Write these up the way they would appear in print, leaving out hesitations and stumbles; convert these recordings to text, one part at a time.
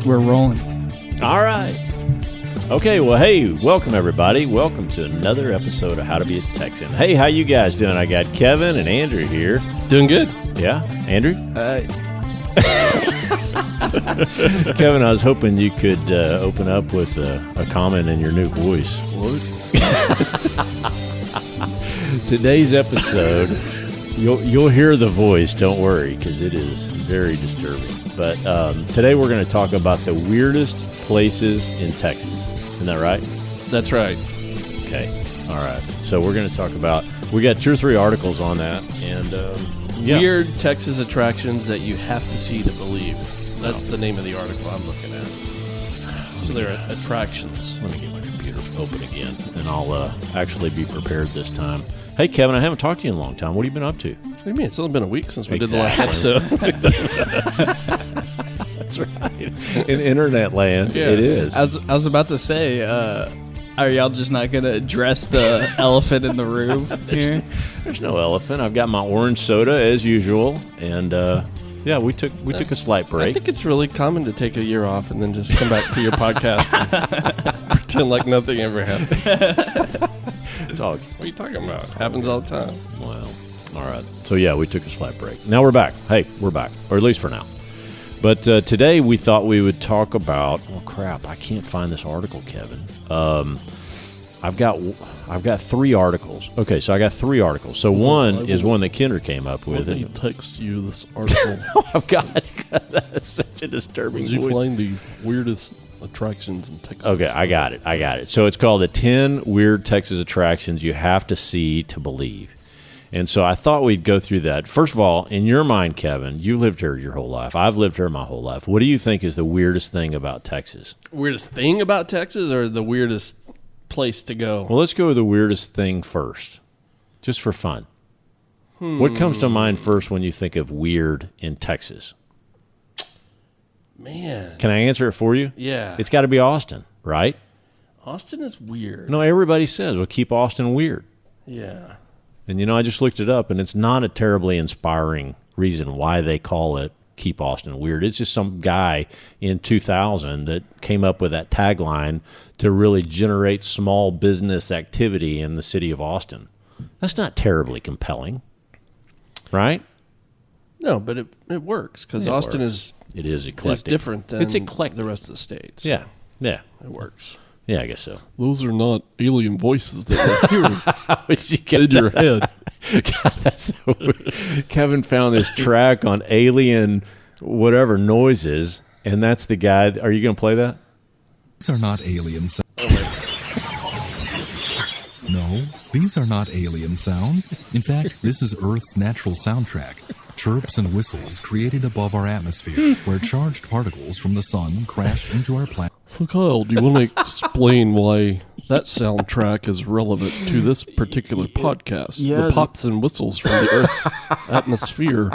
We're rolling. All right. Okay, well, hey, welcome, everybody. Welcome to another episode of How to Be a Texan. Hey, how you guys doing? I got Kevin and Andrew here. Doing good. Yeah? Andrew? Kevin, I was hoping you could open up with a comment in your new voice. What? Today's episode, you'll hear the voice, don't worry, because it is very disturbing. But today we're going to talk about the weirdest places in Texas. Isn't that right? That's right. Okay. All right. So we're going to talk about, we got 2 or 3 articles on that. And Weird Texas attractions that you have to see to believe. That's the name of the article I'm looking at. So they're attractions. Let me get my computer open again, and I'll actually be prepared this time. Hey, Kevin, I haven't talked to you in a long time. What have you been up to? What do you mean? It's only been a week since we did the last episode. That's right. In internet land, it is. I was about to say, are y'all just not going to address the elephant in the room here? There's no elephant. I've got my orange soda as usual, and yeah, we took a slight break. I think it's really common to take a year off and then just come back to your podcast and pretend like nothing ever happened. What are you talking about? It happens all the time. Well, all right. So yeah, we took a slight break. Now we're back. Hey, we're back, or at least for now. But today we thought we would talk about. Oh crap! I can't find this article, Kevin. I've got 3 articles. Okay, so I got 3 articles. So one is one that Kinder came up with. Let me text you this article. I've got that's such a disturbing Did you voice. find the weirdest attractions in Texas? Okay, I got it. So it's called the 10 Weird Texas Attractions You Have to See to Believe. And so I thought we'd go through that. First of all, in your mind, Kevin, you've lived here your whole life. I've lived here my whole life. What do you think is the weirdest thing about Texas? Weirdest thing about Texas or the weirdest place to go? Well, let's go with the weirdest thing first, just for fun. What comes to mind first when you think of weird in Texas? Man. Can I answer it for you? Yeah. It's got to be Austin, right? Austin is weird. No, everybody says, well, keep Austin weird. Yeah. And, I just looked it up, and it's not a terribly inspiring reason why they call it Keep Austin Weird. It's just some guy in 2000 that came up with that tagline to really generate small business activity in the city of Austin. That's not terribly compelling, right? No, but it works because Austin works. It is eclectic. It's different than it's eclectic. The rest of the states. Yeah. It works. Yeah, I guess so. Those are not alien voices that we're hearing Would you get in your head. God, that's so weird. Kevin found this track on alien whatever noises, and that's the guy. Are you going to play that? These are not alien sounds. No, these are not alien sounds. In fact, this is Earth's natural soundtrack. Chirps and whistles created above our atmosphere, where charged particles from the sun crashed into our planet. So, Kyle, do you want to explain why that soundtrack is relevant to this particular podcast? Yeah. The pops and whistles from the Earth's atmosphere.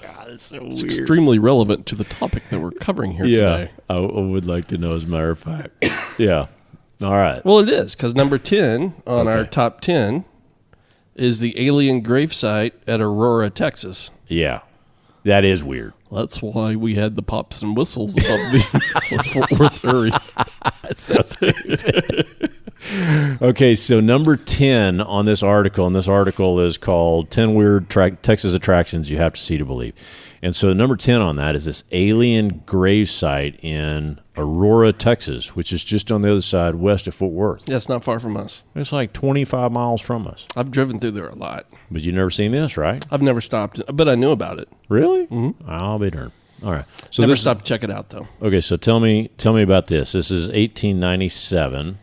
God, it's so It's weird. extremely relevant to the topic that we're covering here today. I would like to know, as a matter of fact. Yeah. All right. Well, it is, because number 10 on our top 10 is the alien gravesite at Aurora, Texas. Yeah. That is weird. That's why we had the pops and whistles above the Fort Worth area. That's so stupid. Okay, so number 10 on this article, and this article is called 10 Weird Texas Attractions You Have to See to Believe. And so number 10 on that is this alien gravesite in Aurora, Texas, which is just on the other side west of Fort Worth. Yeah, it's not far from us. It's like 25 miles from us. I've driven through there a lot. But you've never seen this, right? I've never stopped, but I knew about it. Really? Mm-hmm. I'll be darned. All right. So Never this stopped to check it out, though. Okay, so tell me about this. This is 1897,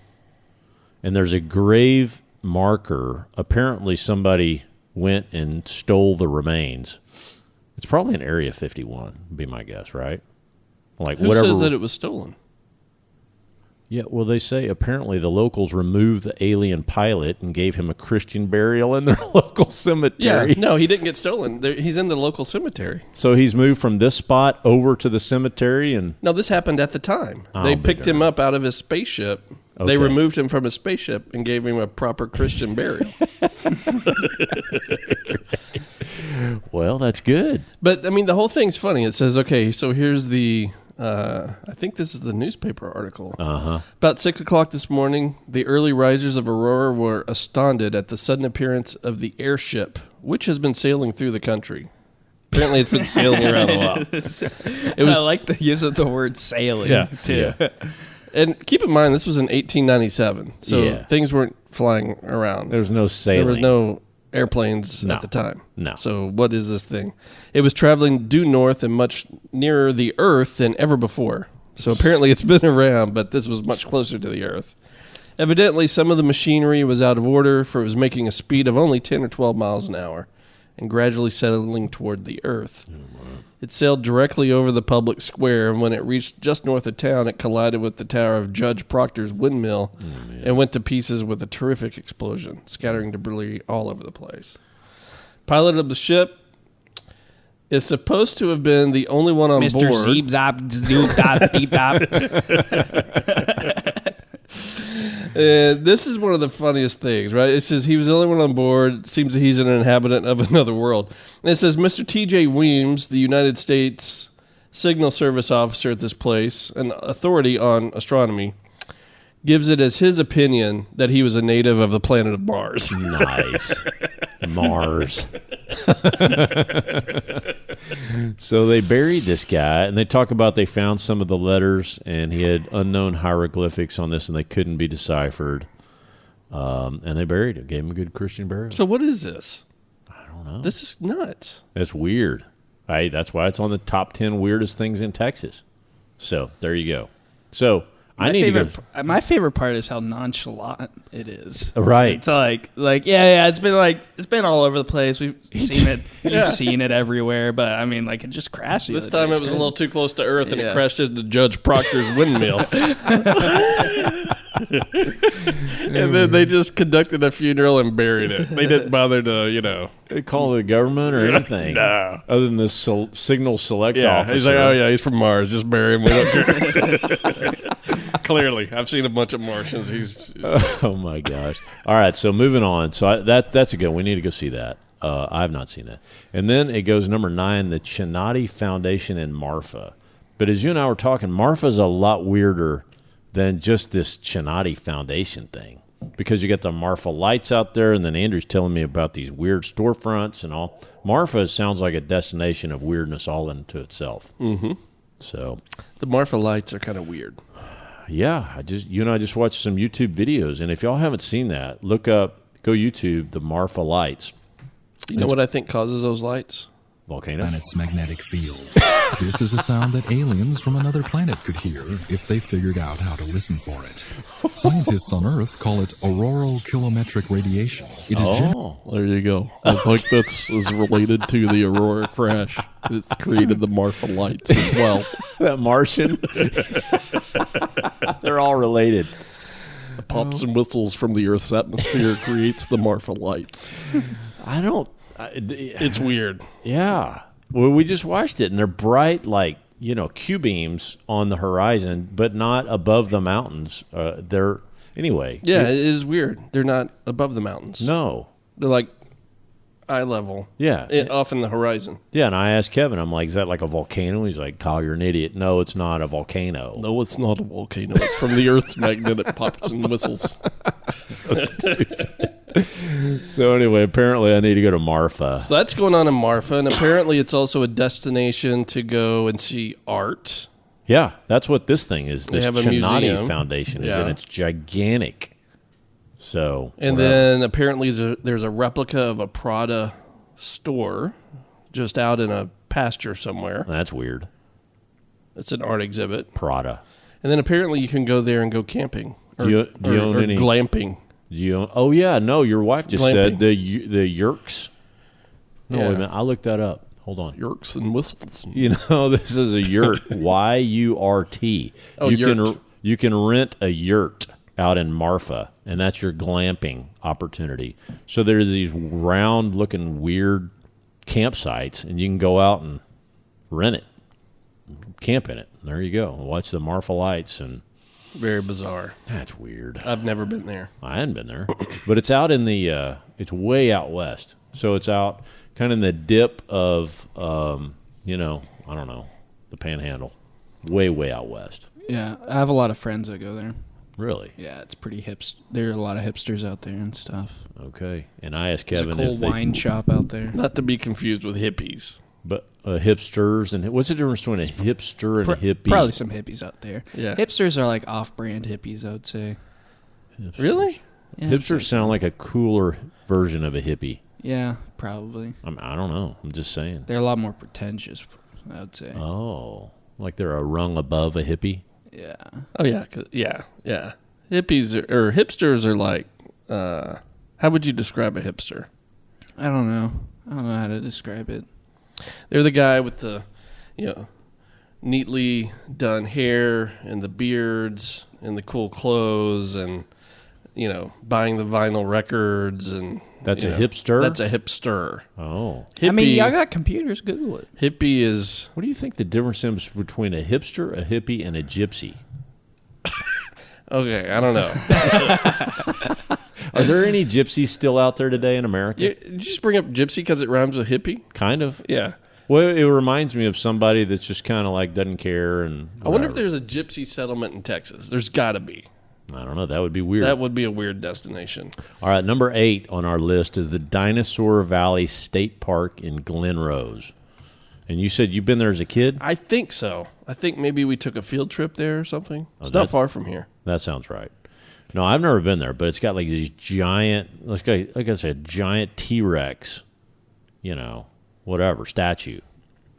and there's a grave marker. Apparently somebody went and stole the remains. It's probably in Area 51, would be my guess, right? Like Who whatever. says that it was stolen? Yeah, well, they say apparently the locals removed the alien pilot and gave him a Christian burial in their local cemetery. Yeah, no, he didn't get stolen. He's in the local cemetery. So he's moved from this spot over to the cemetery, and No, this happened at the time. They picked him up out of his spaceship. Okay. They removed him from his spaceship and gave him a proper Christian burial. well, that's good. But, I mean, the whole thing's funny. It says, okay, so here's the I think this is the newspaper article. Uh-huh. About 6 o'clock this morning, the early risers of Aurora were astounded at the sudden appearance of the airship, which has been sailing through the country. Apparently, it's been sailing around a while. I like the use of the word sailing, too. Yeah. And keep in mind, this was in 1897, so Yeah. things weren't flying around. There was no sailing. There was no airplanes No. at the time. No. So what is this thing? It was traveling due north and much nearer the Earth than ever before. So apparently it's been around, but this was much closer to the Earth. Evidently, some of the machinery was out of order, for it was making a speed of only 10 or 12 miles an hour and gradually settling toward the Earth. It sailed directly over the public square, and when it reached just north of town, it collided with the tower of Judge Proctor's windmill and went to pieces with a terrific explosion, scattering debris all over the place. Pilot of the ship is supposed to have been the only one on Mr. board. Zeeb Zop Zoop Dop Deep Dop. This is one of the funniest things, right? It says he was the only one on board. Seems that he's an inhabitant of another world. And it says Mr. T.J. Weems, the United States Signal Service officer at this place, an authority on astronomy, gives it as his opinion that he was a native of the planet of Mars. Nice. Mars. So they buried this guy, and they talk about they found some of the letters, and he had unknown hieroglyphics on this, and they couldn't be deciphered. And they buried him, gave him a good Christian burial. So what is this? I don't know. This is nuts. That's weird. That's why it's on the top 10 weirdest things in Texas. So there you go. So I need to go. My favorite part is how nonchalant it is. Right. It's yeah, it's been all over the place. We've seen it. You've seen it everywhere, but I mean, it just crashed. This time it was a little too close to Earth, and it crashed into Judge Proctor's windmill. And then they just conducted a funeral and buried it. They didn't bother to, They call the government or anything. No. Other than this signal select officer. He's like, oh yeah, he's from Mars. Just bury him. We don't care. Clearly, I've seen a bunch of Martians. Oh my gosh! All right, so moving on. So that's a good one. We need to go see that. I have not seen that. And then it goes number 9, the Chinati Foundation in Marfa. But as you and I were talking, Marfa's a lot weirder than just this Chinati Foundation thing, because you got the Marfa lights out there, and then Andrew's telling me about these weird storefronts and all. Marfa sounds like a destination of weirdness all into itself. Mm-hmm. So the Marfa lights are kind of weird. Yeah, you and I just watched some YouTube videos, and if y'all haven't seen that, go YouTube the Marfa lights. You know what I think causes those lights? Volcano. Planet's magnetic field. This is a sound that aliens from another planet could hear if they figured out how to listen for it. Scientists on Earth call it auroral kilometric radiation. It is There you go. I think that's is related to the Aurora crash. It's created the Marfa lights as well. That Martian. They're all related. The pops and whistles from the Earth's atmosphere creates the Marfa lights. It's weird. Yeah. Well, we just watched it, and they're bright Q-beams on the horizon, but not above the mountains. Anyway. Yeah, it is weird. They're not above the mountains. No. They're like eye level. Yeah. Off in the horizon. Yeah, and I asked Kevin, I'm like, is that like a volcano? He's like, Kyle, you're an idiot. No, it's not a volcano. No, it's not a volcano. It's from the Earth's magnetic pops and whistles. So stupid. So anyway, apparently I need to go to Marfa. So that's going on in Marfa, and apparently it's also a destination to go and see art. Yeah, that's what this thing is. This have a Chinati museum. Foundation is, Yeah. and it's gigantic. So, And then apparently there's a replica of a Prada store just out in a pasture somewhere. that's weird. It's an art exhibit. Prada. And then apparently you can go there and go camping. Do you own any? Glamping. Do you own? Oh yeah, no. Your wife just said the Yerks. No, Yeah. wait a minute. I looked that up. Hold on. Yerks and whistles. You know, this is a yurt. Yurt. Oh, yurt. You can rent a yurt out in Marfa, and that's your glamping opportunity. So there's these round-looking weird campsites, and you can go out and rent it, camp in it. There you go. Watch the Marfa lights, and Very bizarre. that's weird. I've never been there. I hadn't been there, but it's out in the. It's way out west, so it's out kind of in the dip of, I don't know, the Panhandle. way out west. Yeah, I have a lot of friends that go there. Really? Yeah, it's pretty there are a lot of hipsters out there and stuff. Okay. And I asked There's Kevin a cool if they wine shop out there. Not to be confused with hippies. But hipsters and what's the difference between a hipster and a hippie? Probably some hippies out there. Yeah. Hipsters are like off-brand hippies, I would say. Hipsters. Really? Yeah, Hipsters sound like a cooler version of a hippie. Yeah, probably. I don't know. I'm just saying. They're a lot more pretentious, I would say. Oh, like they're a rung above a hippie? Yeah. Oh, yeah. Yeah. Hippies or hipsters are like, how would you describe a hipster? I don't know how to describe it. They're the guy with the, neatly done hair and the beards and the cool clothes and, buying the vinyl records and. That's a hipster? That's a hipster. Oh. Hippie, I mean, y'all got computers. Google it. Hippie is. What do you think the difference is between a hipster, a hippie, and a gypsy? Okay, I don't know. Are there any gypsies still out there today in America? You just bring up gypsy because it rhymes with hippie? Kind of. Yeah. Well, it reminds me of somebody that's just kind of like doesn't care. And I wonder if whatever. there's a gypsy settlement in Texas. There's got to be. I don't know. That would be weird. That would be a weird destination. All right, number 8 on our list is the Dinosaur Valley State Park in Glen Rose. And you said you've been there as a kid? I think so. I think maybe we took a field trip there or something. It's Oh, not far from here. That sounds right. No, I've never been there, but it's got like these giant, like I said, giant T-Rex, whatever, statue. You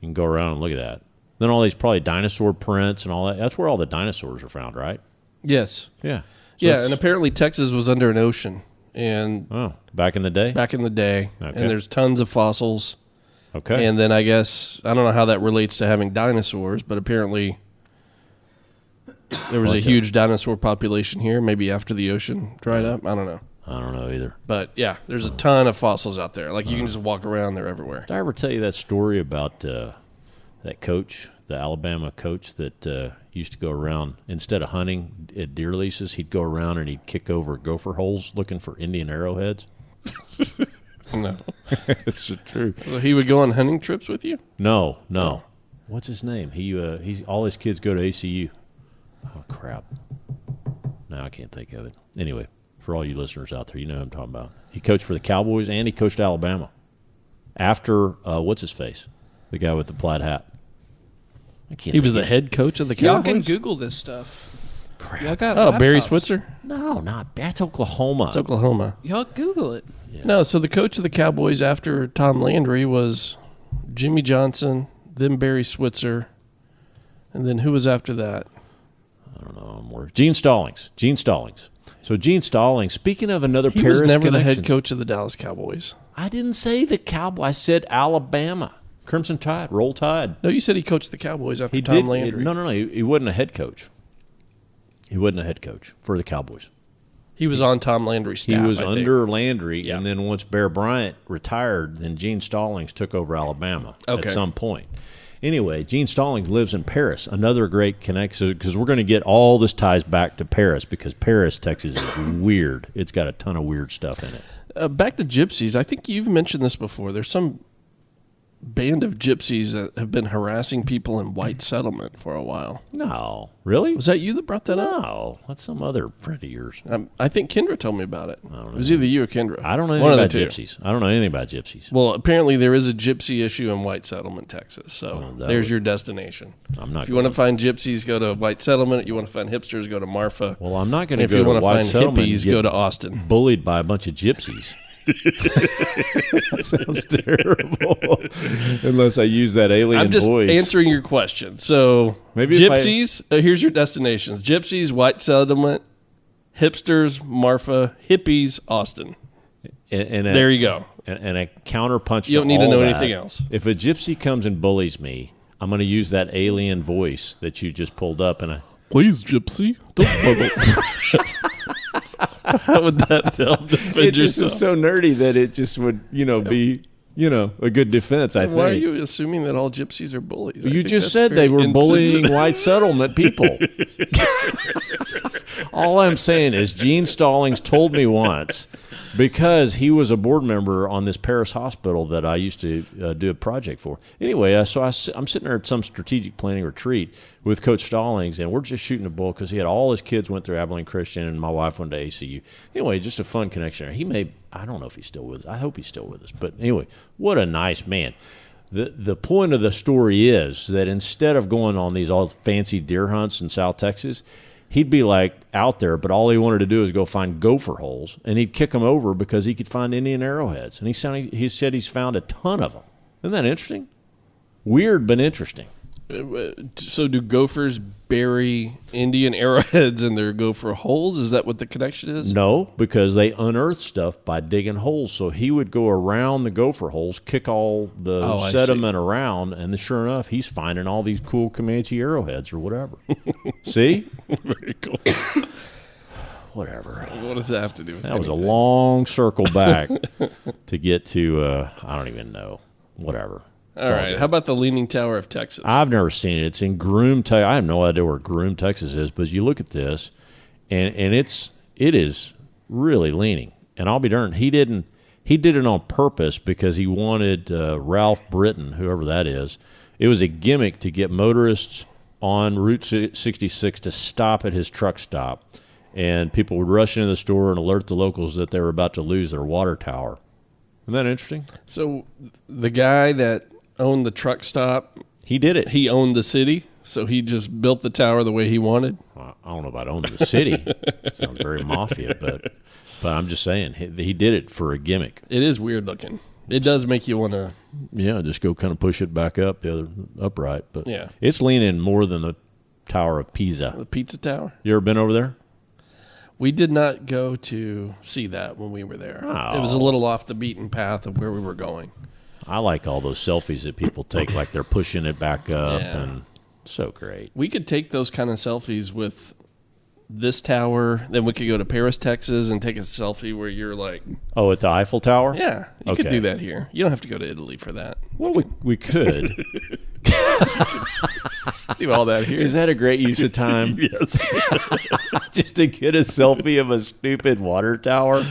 can go around and look at that. Then all these probably dinosaur prints and all that. That's where all the dinosaurs are found, right? Yes. Yeah. Yeah, and apparently Texas was under an ocean and back in the day? back in the day. Okay. And there's tons of fossils. Okay. And then I guess, I don't know how that relates to having dinosaurs, but apparently there was a huge dinosaur population here, maybe after the ocean dried up. I don't know. I don't know either. But yeah, there's a ton of fossils out there. Like you can just walk around, they're everywhere. Did I ever tell you that story about that coach, the Alabama coach that used to go around, instead of hunting at deer leases, he'd go around and he'd kick over gopher holes looking for Indian arrowheads? No. It's true. So he would go on hunting trips with you? No. What's his name? He's all his kids go to ACU. Oh crap! Now I can't think of it. Anyway, for all you listeners out there, you know who I'm talking about. He coached for the Cowboys and he coached Alabama. After what's his face, the guy with the plaid hat. He was the head coach of the Y'all Cowboys? can Google this stuff. Crap. Y'all got Oh, Barry laptops. Switzer? No, not that's Oklahoma. It's Oklahoma. Y'all Google it. Yeah. No, so the coach of the Cowboys after Tom Landry was Jimmy Johnson, then Barry Switzer, and then who was after that? I don't know more. Gene Stallings. So Gene Stallings. Speaking of another He Paris was never the connections, head coach of the Dallas Cowboys. I didn't say the Cowboys. I said Alabama. Crimson Tide. Roll Tide. No, you said he coached the Cowboys after He Tom did. Landry. No. He wasn't a head coach. He wasn't a head coach for the Cowboys. He was on Tom Landry's staff. He was I think. under Landry, Yeah. and then once Bear Bryant retired, then Gene Stallings took over Alabama at some point. Anyway, Gene Stallings lives in Paris, another great connection, because we're going to get all this ties back to Paris, because Paris, Texas is weird. It's got a ton of weird stuff in it. Back to gypsies. I think you've mentioned this before. There's some band of gypsies that have been harassing people in White Settlement for a while. No. Really? Was that you that brought that up? No. That's some other friend of yours. I think Kendra told me about it. don't It was either you or Kendra. I don't know One anything of the about two. gypsies. I don't know anything about gypsies. Well, apparently there is a gypsy issue in White Settlement, Texas. So that there's would- your destination. I'm not If you want to going- find gypsies, go to White Settlement. You want to find hipsters, go to Marfa. Well, I'm not going And to if you go want to to White find Settlement and hippies, get go to Austin. bullied by a bunch of gypsies. That sounds terrible. Unless I use that alien I'm just voice. answering your question. So Maybe if I- gypsies, here's your destinations. Gypsies, White Settlement, hipsters, Marfa, hippies, Austin. And There you go. And a counterpunch. You don't need to know anything else. If a gypsy comes and bullies me, I'm going to use that alien voice that you just pulled up, and Please, gypsy, don't bubble. How would that help defend it just yourself? is so nerdy that it just would, be, a good defense. I think. Why are you assuming that all gypsies are bullies? I You think just that's said they very were bullying insensitive. White Settlement people. All I'm saying is Gene Stallings told me once Because he was a board member on this Paris hospital that I used to do a project for. Anyway, I'm sitting there at some strategic planning retreat with Coach Stallings, and we're just shooting the bull because he had all his kids went through Abilene Christian, and my wife went to ACU. Anyway, just a fun connection. I don't know if he's still with us. I hope he's still with us. But anyway, what a nice man. The point of the story is that instead of going on these all fancy deer hunts in South Texas, he'd be like out there, but all he wanted to do is go find gopher holes, and he'd kick them over because he could find Indian arrowheads. And he said he's found a ton of them. Isn't that interesting? Weird, but interesting. So do gophers bury Indian arrowheads in their gopher holes? Is that what the connection is? No, because they unearth stuff by digging holes. So he would go around the gopher holes, kick all the sediment around, and sure enough, he's finding all these cool Comanche arrowheads or whatever. See? Very cool. Whatever. What does that have to do with that? Was a long circle back to get to, I don't even know. Whatever. All right. How about the Leaning Tower of Texas? I've never seen it. It's in Groom, Texas. I have no idea where Groom, Texas is, but you look at this, and it is really leaning. And I'll be darned, he did it on purpose because he wanted Ralph Britton, whoever that is. It was a gimmick to get motorists on Route 66 to stop at his truck stop, and people would rush into the store and alert the locals that they were about to lose their water tower. Isn't that interesting? So the guy that owned the truck stop, he did it. He owned the city, so he just built the tower the way he wanted. I don't know about owning the city. Sounds very mafia, but I'm just saying he did it for a gimmick. It is weird looking. It does make you want to. Yeah, just go kind of push it back up the other upright, but yeah, it's leaning more than the Tower of Pisa. The Pizza Tower. You ever been over there? We did not go to see that when we were there. Oh. It was a little off the beaten path of where we were going. I like all those selfies that people take, like they're pushing it back up, and so great. We could take those kind of selfies with this tower. Then we could go to Paris, Texas, and take a selfie where you're like, oh, at the Eiffel Tower? Yeah, you could do that here. You don't have to go to Italy for that. Well, we could. Do all that here. Is that a great use of time? Yes. Just to get a selfie of a stupid water tower?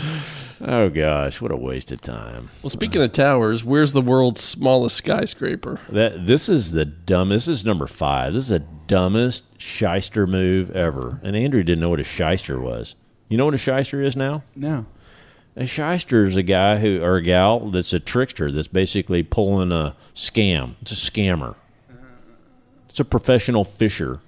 Oh, gosh, what a waste of time. Well, speaking of towers, where's the world's smallest skyscraper? This is the dumbest. This is number 5. This is the dumbest shyster move ever. And Andrew didn't know what a shyster was. You know what a shyster is now? No. A shyster is a guy or a gal that's a trickster that's basically pulling a scam. It's a scammer. It's a professional fisher.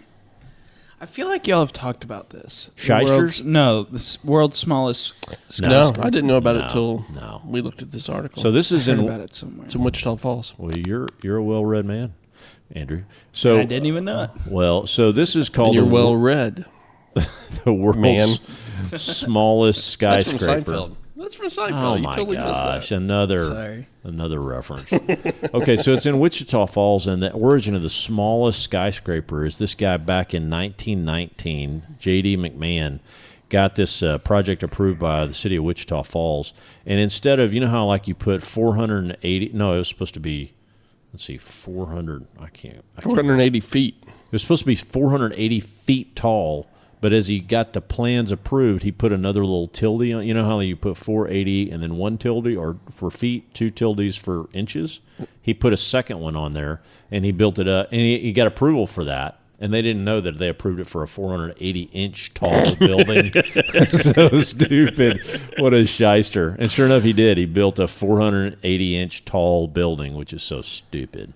I feel like y'all have talked about this. Shysters? The world's smallest No, skyscraper. I didn't know about it till No. we looked at this article. So this is I heard in about it somewhere. It's in Wichita Falls. Well, you're a well-read man, Andrew. So I didn't even know it. Well, so this is called And you're well read. the world's Man. smallest That's from skyscraper. Seinfeld. That's from Seinfeld. Oh You my totally gosh! missed that. Another reference. Okay, so it's in Wichita Falls, and the origin of the smallest skyscraper is this guy back in 1919, J.D. McMahon, got this project approved by the city of Wichita Falls, and instead of, you know how like you put 480, no, it was supposed to be, 400. I can't. 480 feet. It was supposed to be 480 feet tall. But as he got the plans approved, he put another little tilde on. You know how you put 480 and then one tilde, or for feet, 2 tildes for inches? He put a second one on there, and he built it up. And he got approval for that. And they didn't know that they approved it for a 480-inch tall building. So stupid. What a shyster. And sure enough, he did. He built a 480-inch tall building, which is so stupid.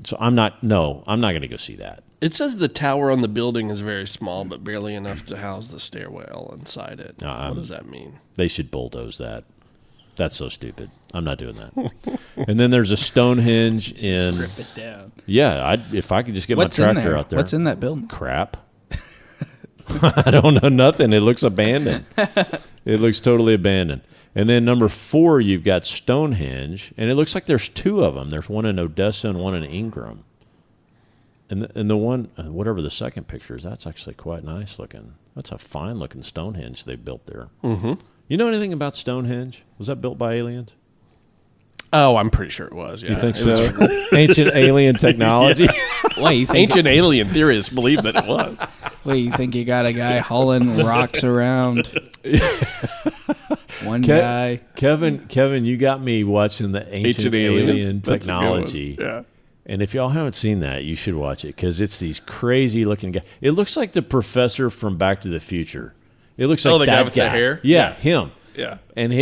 So I'm not going to go see that. It says the tower on the building is very small, but barely enough to house the stairwell inside it. What does that mean? They should bulldoze that. That's so stupid. I'm not doing that. And then there's a Stonehenge in. Rip it down. Yeah, if I could just get What's my in tractor there? out there. What's in that building? Crap. I don't know nothing. It looks abandoned. It looks totally abandoned. And then number 4, you've got Stonehenge, and it looks like there's 2 of them. There's one in Odessa and one in Ingram. And the one, whatever the second picture is, that's actually quite nice looking. That's a fine looking Stonehenge they built there. Mm-hmm. You know anything about Stonehenge? Was that built by aliens? Oh, I'm pretty sure it was. Yeah. You think so? Ancient alien technology? Wait, you think Ancient alien theorists believe that it was. you think you got a guy hauling rocks around? One guy. Kevin, you got me watching the ancient alien That's a good one. technology. Yeah. And if y'all haven't seen that, you should watch it because it's these crazy looking guys. It looks like the professor from Back to the Future. It looks like the that guy with the hair? Yeah, him. Yeah. And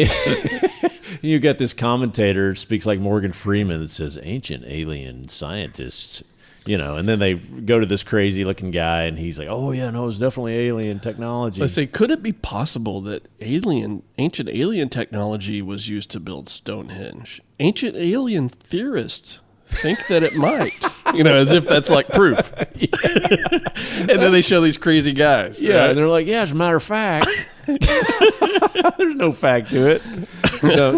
you got this commentator speaks like Morgan Freeman that says ancient alien scientists, and then they go to this crazy looking guy and he's like, oh yeah, no, it's definitely alien technology. I say, could it be possible that ancient alien technology was used to build Stonehenge? Ancient alien theorists think that it might, as if that's like proof. And then they show these crazy guys. Yeah, right? and they're like, yeah, as a matter of fact. There's no fact to it.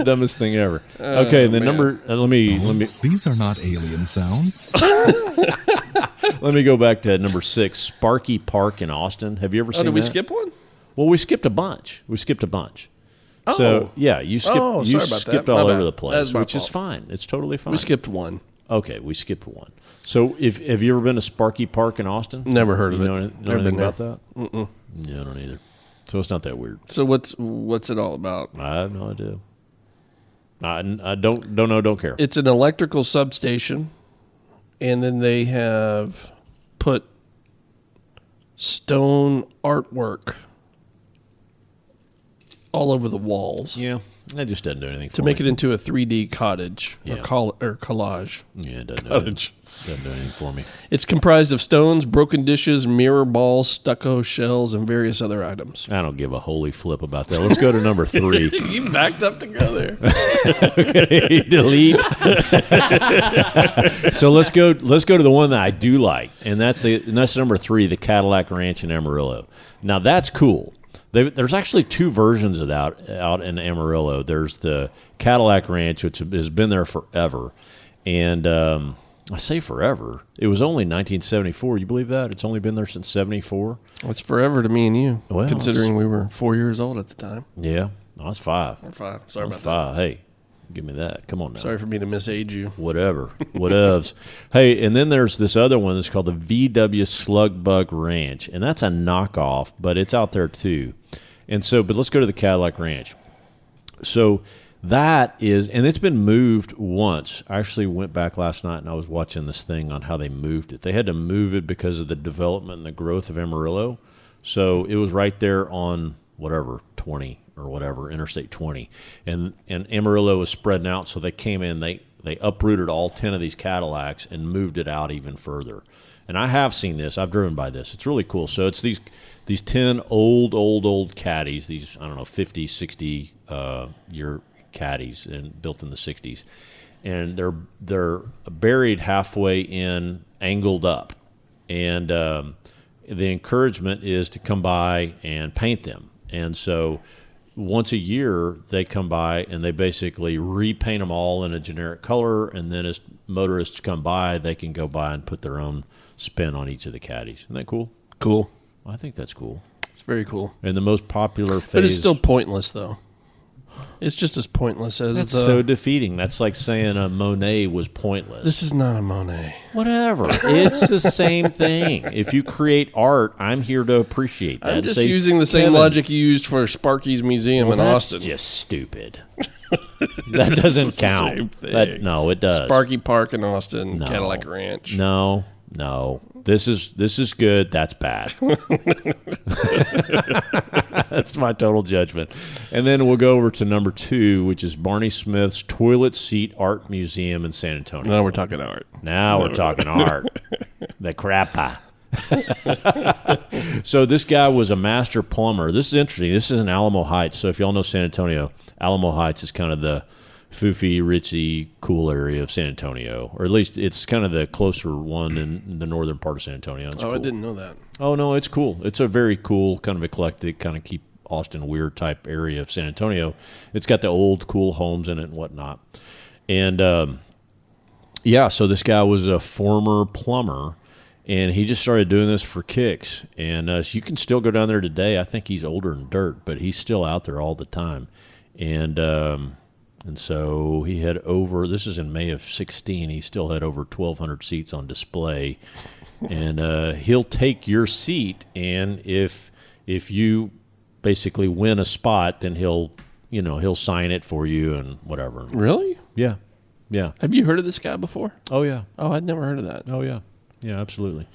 Dumbest thing ever. Okay, the number. Let me. These are not alien sounds. Let me go back to number 6, Sparky Park in Austin. Have you ever seen did we that? skip one? Well, we skipped a bunch. So yeah, you skipped. Oh, you sorry about skipped that. all My over bad. the place, That's my which is fault. fine. It's totally fine. We skipped one. Okay, we skipped one. So, have you ever been to Sparky Park in Austin? Never heard of you it. Know Never anything been about that? Mm-mm. Yeah, I don't either. So it's not that weird. So what's it all about? I have no idea. I don't know. Don't care. It's an electrical substation, and then they have put stone artwork all over the walls Yeah, that just doesn't do anything to for make me. it into a 3D cottage Yeah. or collage. Yeah, it doesn't do anything. Cottage. Doesn't do anything for me. It's comprised of stones, broken dishes, mirror balls, stucco shells, and various other items. I don't give a holy flip about that. Let's go to number 3. You backed up to go there. Delete. So let's go to the one that I do like, and that's number 3, the Cadillac Ranch in Amarillo. Now that's cool. There's actually 2 versions of that out in Amarillo. There's the Cadillac Ranch, which has been there forever, and I say forever. It was only 1974. You believe that? It's only been there since 74. It's forever to me and you, Well, considering we were 4 years old at the time. Yeah, I was 5. Or 5. Sorry I was about 5. Hey, give me that. Come on now. that. Sorry for me to misage you. Whatever. Whatevs. Hey, and then there's this other one that's called the VW Slug Bug Ranch, and that's a knockoff, but it's out there too. And so, but let's go to the Cadillac Ranch. So that is, and it's been moved once. I actually went back last night and I was watching this thing on how they moved it. They had to move it because of the development and the growth of Amarillo. So it was right there on whatever, 20 or whatever, Interstate 20. And Amarillo was spreading out, so they came in, they uprooted all 10 of these Cadillacs and moved it out even further. And I have seen this. I've driven by this. It's really cool. So it's these 10 old caddies, these, I don't know, 50, 60 year caddies and built in the 60s. And they're buried halfway in, angled up. And the encouragement is to come by and paint them. And so once a year, they come by and they basically repaint them all in a generic color. And then as motorists come by, they can go by and put their own spin on each of the caddies. Isn't that cool? Cool. I think that's cool. It's very cool. And the most popular phase. But it's still pointless, though. It's just as pointless as That's the... so defeating. That's like saying a Monet was pointless. This is not a Monet. Whatever. It's the same thing. If you create art, I'm here to appreciate that. I'm just Say, using the same Kevin, logic you used for Sparky's Museum in that's Austin. just stupid. That doesn't count. same thing. No, it does. Sparky Park in Austin, No. Cadillac Ranch. No. This is good. That's bad. That's my total judgment. And then we'll go over to number 2, which is Barney Smith's Toilet Seat Art Museum in San Antonio. Now we're talking art. Now we're talking art. The crappa. So this guy was a master plumber. This is interesting. This is in Alamo Heights. So if y'all know San Antonio, Alamo Heights is kind of the foofy, ritzy, cool area of San Antonio. Or at least it's kind of the closer one in the northern part of San Antonio. It's I cool. didn't know that. Oh, no, it's cool. It's a very cool, kind of eclectic, kind of keep Austin weird type area of San Antonio. It's got the old, cool homes in it and whatnot. And, so this guy was a former plumber, and he just started doing this for kicks. And so you can still go down there today. I think he's older than dirt, but he's still out there all the time. And so he had over, this is in May of 16, he still had over 1,200 seats on display. And he'll take your seat, and if you basically win a spot, then he'll he'll sign it for you and whatever. Really? Yeah. Yeah. Have you heard of this guy before? Oh, yeah. Oh, I'd never heard of that. Oh, yeah. Yeah, absolutely.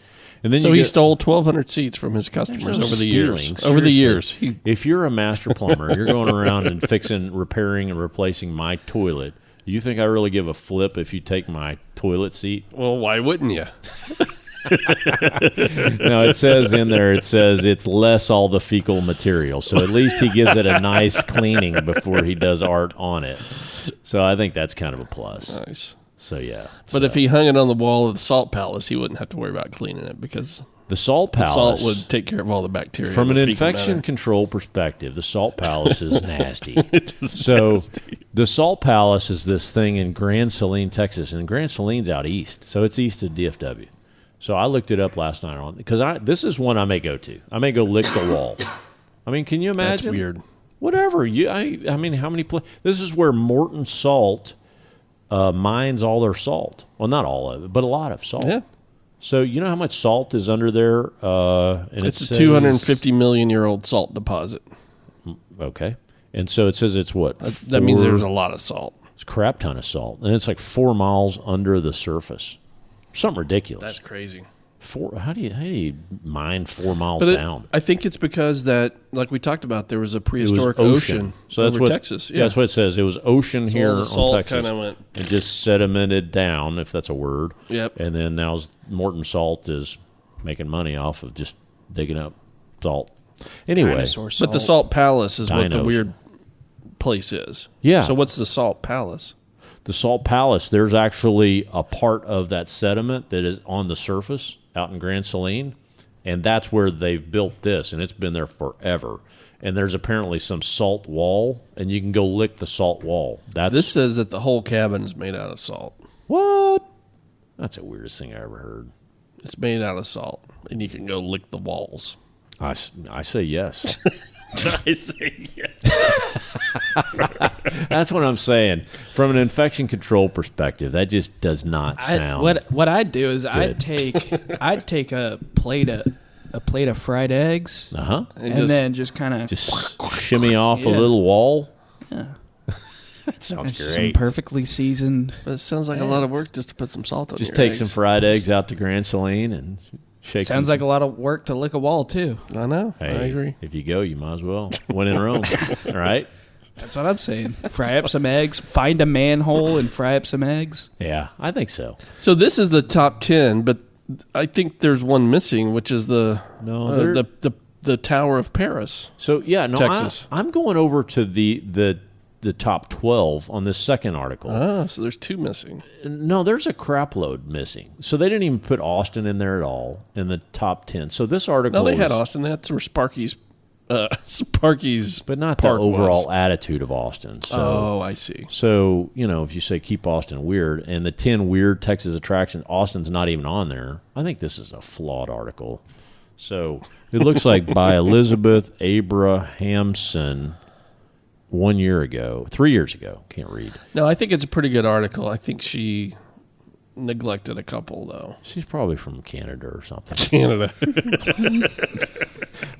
And then So he stole 1,200 seats from his customers over the years. Seriously. Over the years. If you're a master plumber, you're going around and repairing and replacing my toilet. You think I really give a flip if you take my toilet seat? Well, why wouldn't you? No, it says in there, it's less all the fecal material. So at least he gives it a nice cleaning before he does art on it. So I think that's kind of a plus. Nice. So, yeah. But if he hung it on the wall of the salt palace, he wouldn't have to worry about cleaning it because the salt palace, salt would take care of all the bacteria. From an in the fecal infection matter. control perspective, the salt palace is nasty. So nasty. The salt palace is this thing in Grand Saline, Texas, and Grand Saline's out east, so it's east of DFW. So I looked it up last night on because this is one I may go to. I may go lick the wall. I mean, can you imagine? That's weird. Whatever. I mean, how many this is where Morton Salt mines all their salt. Well, not all of it, but a lot of salt. Yeah. So you know how much salt is under there? And It's a 250 million year old salt deposit. Okay. And so it says it's what? That means there's a lot of salt. It's a crap ton of salt. And it's like 4 miles under the surface. Something ridiculous. That's crazy. How do you mine 4 miles down? I think it's because that, like we talked about, there was a prehistoric ocean so that's over what, Texas. Yeah, that's what it says. It was ocean So here all the on salt Texas. kinda went- and just sedimented down, if that's a word. Yep. And then now Morton Salt is making money off of just digging up salt. Anyway, Dinosaur But the salt. salt palace is what the Dinos. weird place is. Yeah. So what's the salt palace? the salt palace, there's actually a part of that sediment that is on the surface out in Grand Saline, and that's where they've built this, and it's been there forever. And there's apparently some salt wall, and you can go lick the salt wall. This says that the whole cabin is made out of salt. What? That's the weirdest thing I ever heard. It's made out of salt, and you can go lick the walls. I say yes. I say yes. That's what I'm saying. From an infection control perspective, that just does not sound. What I'd do is good. I'd take a plate of fried eggs, and then just kind of just shimmy off a little wall. Yeah. That sounds some great. perfectly seasoned. But it sounds like a lot of work just to put some salt on Just your take eggs. some fried eggs out to Grand Saline and shake. Sounds like a lot of work to lick a wall too. I know. Hey, I agree. If you go, you might as well. When in Rome, all right? That's what I'm saying. Fry up some eggs. Find a manhole and fry up some eggs. Yeah, I think so. So this is the top 10, but I think there's one missing, which is the Tower of Paris. So yeah, no, Texas. I'm going over to the top 12 on this second article. Ah, so there's two missing. No, there's a crap load missing. So they didn't even put Austin in there at all in the top 10. So this article, No, they had Austin. That's where Sparky's but not park the overall was. attitude of Austin. So, Oh, I see. So, if you say keep Austin weird and the 10 weird Texas attractions, Austin's not even on there. I think this is a flawed article. So it looks like by Elizabeth Abrahamson 3 years ago. Can't read. No, I think it's a pretty good article. I think she neglected a couple, though. She's probably from Canada or something. Canada.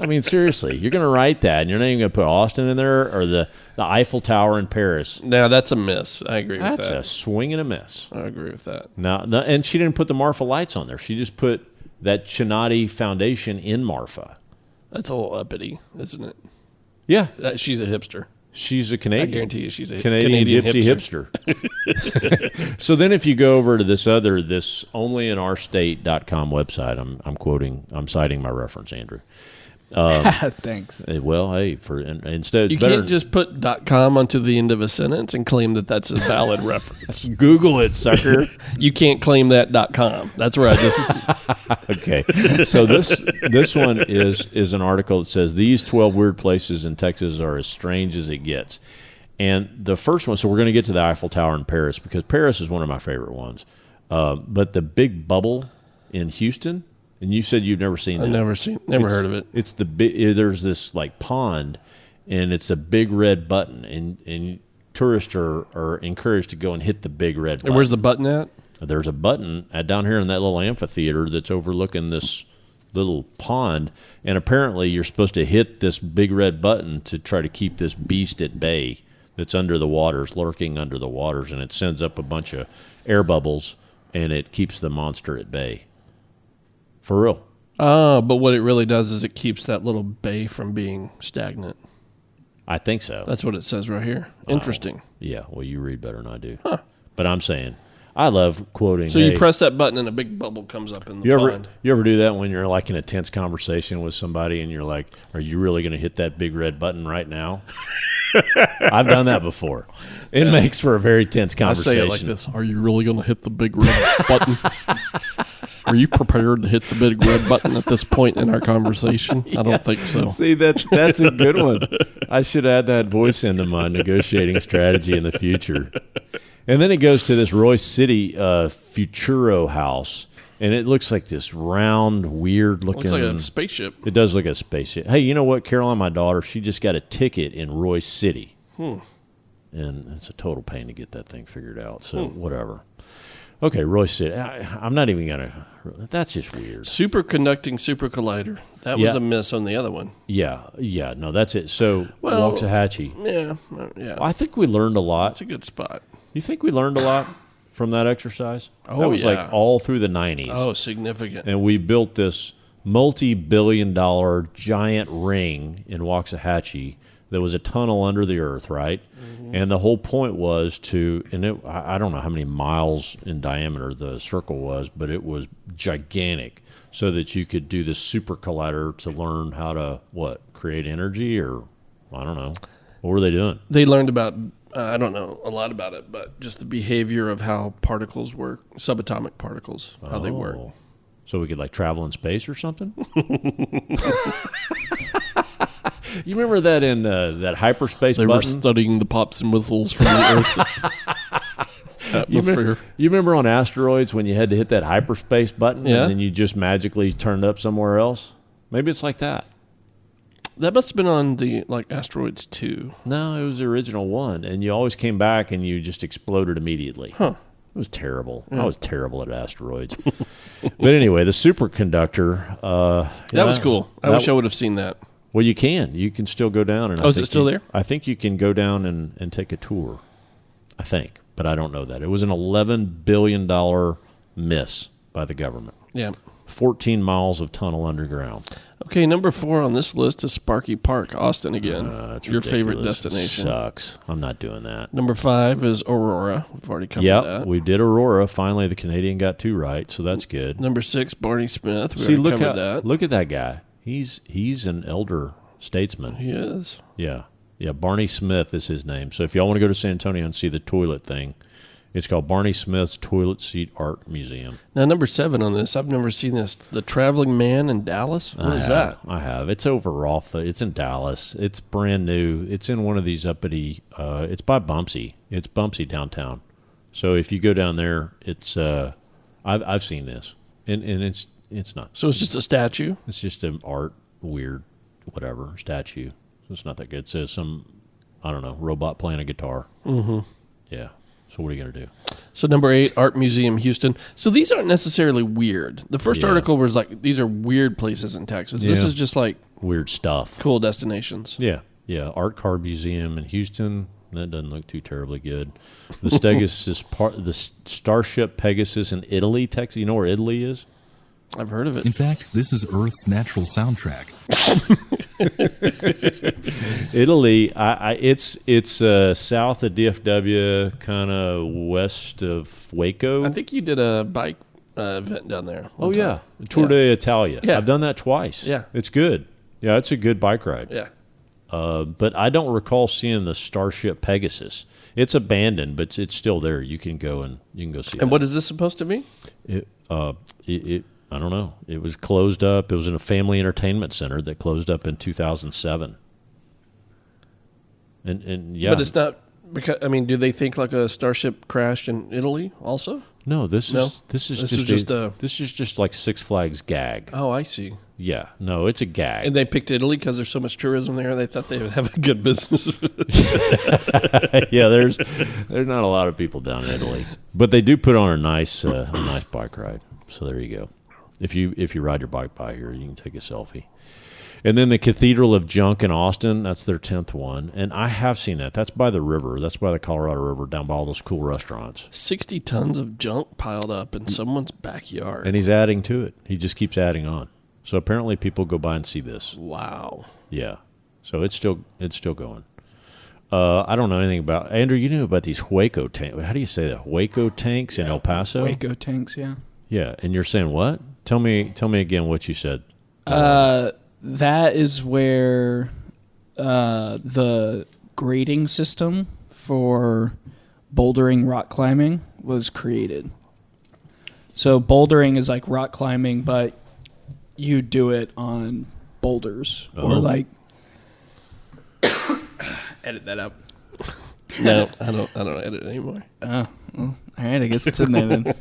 I mean, seriously, you're going to write that and you're not even going to put Austin in there or the Eiffel Tower in Paris. Now, that's a miss. I agree with That's that. a swing and a miss. I agree with that. Now, and she didn't put the Marfa lights on there. She just put that Chinati Foundation in Marfa. That's a little uppity, isn't it? Yeah. She's a hipster. She's a I Canadian. guarantee you she's a Canadian gypsy hipster. So then if you go over to this onlyinurstate.com website, I'm citing my reference, Andrew. Thanks. Well, hey, instead You it's better can't just put .com onto the end of a sentence and claim that that's a valid reference. Google it, sucker. You can't claim that .com. That's where I just... Okay. So this one is an article that says these 12 weird places in Texas are as strange as it gets. And the first one, so we're going to get to the Eiffel Tower in Paris because Paris is one of my favorite ones. But the Big Bubble in Houston, and you said you've never seen that. I've never heard of it. It's there's this like pond, and it's a big red button, and tourists are encouraged to go and hit the big red button. And where's the button at? There's a button down here in that little amphitheater that's overlooking this little pond, and apparently you're supposed to hit this big red button to try to keep this beast at bay that's under the waters, lurking under the waters, and it sends up a bunch of air bubbles, and it keeps the monster at bay. For real. But what it really does is it keeps that little bay from being stagnant. I think so. That's what it says right here. Interesting. Yeah, well, you read better than I do. Huh. But I'm saying, I love quoting. So you press that button and a big bubble comes up in the pond. You ever do that when you're like in a tense conversation with somebody and you're like, are you really going to hit that big red button right now? I've done that before. It makes for a very tense conversation. I say it like this. Are you really going to hit the big red button? Are you prepared to hit the big red button at this point in our conversation? Yeah. I don't think so. See, that's a good one. I should add that voice into my negotiating strategy in the future. And then it goes to this Royce City Futuro house, and it looks like this round, weird-looking... Looks like a spaceship. It does look like a spaceship. Hey, you know what? Caroline, my daughter, she just got a ticket in Royce City. And it's a total pain to get that thing figured out, so whatever. Okay, Royce City. I'm not even going to... That's just weird. Superconducting super collider. That was a miss on the other one. Yeah, no, that's it. So, Waxahachie. Yeah. I think we learned a lot. That's a good spot. You think we learned a lot from that exercise? Oh, that was like all through the 90s. Oh, significant. And we built this multi-billion-dollar giant ring in Waxahachie that was a tunnel under the earth, right? Mm-hmm. And the whole point was I don't know how many miles in diameter the circle was, but it was gigantic so that you could do this super collider to learn how to, create energy or, I don't know. What were they doing? They learned about, I don't know a lot about it, but just the behavior of how particles work, subatomic particles, how they work. So we could like travel in space or something? You remember that in that hyperspace button? They were studying the pops and whistles from the Earth's atmosphere. You remember on asteroids when you had to hit that hyperspace button and then you just magically turned up somewhere else? Maybe it's like that. That must have been on the Asteroids 2. No, it was the original one, and you always came back and you just exploded immediately. Huh. It was terrible. I was terrible at asteroids. But anyway, the superconductor. That was cool. I wish I would have seen that. Well, you can. You can still go down. And is it still there? I think you can go down and take a tour. I think, but I don't know that. It was an $11 billion miss by the government. Yeah. 14 miles of tunnel underground. Okay, number 4 on this list is Sparky Park, Austin again. That's your ridiculous. favorite destination. It sucks. I'm not doing that. Number 5 is Aurora. We've already covered that. Yeah, we did Aurora. Finally, the Canadian got 2 right, so that's good. Number 6, Barney Smith. We already covered that. Look at that guy. He's an elder statesman. He is. Yeah. Barney Smith is his name. So if y'all want to go to San Antonio and see the toilet thing, it's called Barney Smith's Toilet Seat Art Museum. Now, number 7 on this, I've never seen this. The Traveling Man in Dallas? What is that? I have. It's over off. It's in Dallas. It's brand new. It's in one of these uppity. It's by Bumpsy. It's Bumpsy downtown. So if you go down there, it's. I've seen this, and it's not. So it's just a statue. It's just an art weird, whatever statue. So it's not that good. It says some, I don't know, robot playing a guitar. Mm-hmm. Yeah. So what are you going to do? So number 8, Art Museum, Houston. So these aren't necessarily weird. The first article was like, these are weird places in Texas. Yeah. This is just like... weird stuff. Cool destinations. Yeah. Art Car Museum in Houston. That doesn't look too terribly good. The Starship Pegasus in Italy, Texas. You know where Italy is? I've heard of it. In fact, this is Earth's natural soundtrack. Italy, it's south of DFW, kind of west of Waco. I think you did a bike event down there. Yeah, Tour d'Italia. Yeah. I've done that twice. Yeah, it's good. Yeah, it's a good bike ride. Yeah. But I don't recall seeing the Starship Pegasus. It's abandoned, but it's still there. You can go see. And what is this supposed to be? I don't know. It was closed up. It was in a family entertainment center that closed up in 2007. And yeah. But it's not because do they think like a starship crashed in Italy also? No, this is just like Six Flags gag. Oh, I see. Yeah, no, it's a gag. And they picked Italy because there's so much tourism there. They thought they would have a good business. Yeah, there's not a lot of people down in Italy, but they do put on a nice bike ride. So there you go. If you ride your bike by here, you can take a selfie. And then the Cathedral of Junk in Austin, that's their 10th one. And I have seen that. That's by the river. That's by the Colorado River, down by all those cool restaurants. 60 tons of junk piled up in someone's backyard. And he's adding to it. He just keeps adding on. So apparently people go by and see this. Wow. Yeah. So it's still going. I don't know anything about... Andrew, you knew about these Hueco tanks. How do you say that? Hueco tanks in El Paso? Waco tanks, yeah. Yeah. And you're saying what? Tell me again what you said. That is where the grading system for bouldering rock climbing was created. So bouldering is like rock climbing, but you do it on boulders or like edit that out. No, I don't edit anymore. Oh, well, all right. I guess it's in there then.